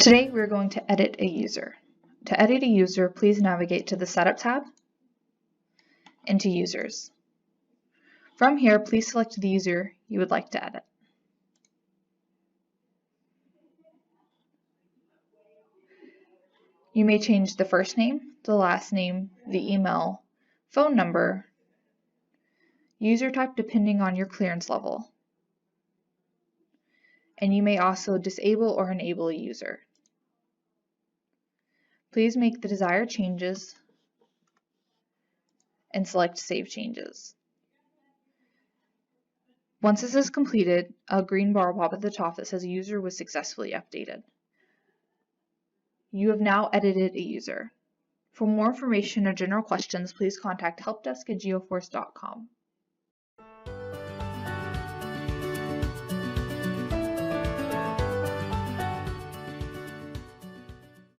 Today we're going to edit a user. To edit a user, please navigate to the Setup tab and to Users. From here, please select the user you would like to edit. You may change the first name, the last name, the email, phone number, user type depending on your clearance level, and you may also disable or enable a user. Please make the desired changes and select Save Changes. Once this is completed, a green bar will pop at the top that says user was successfully updated. You have now edited a user. For more information or general questions, please contact helpdesk@geoforce.com.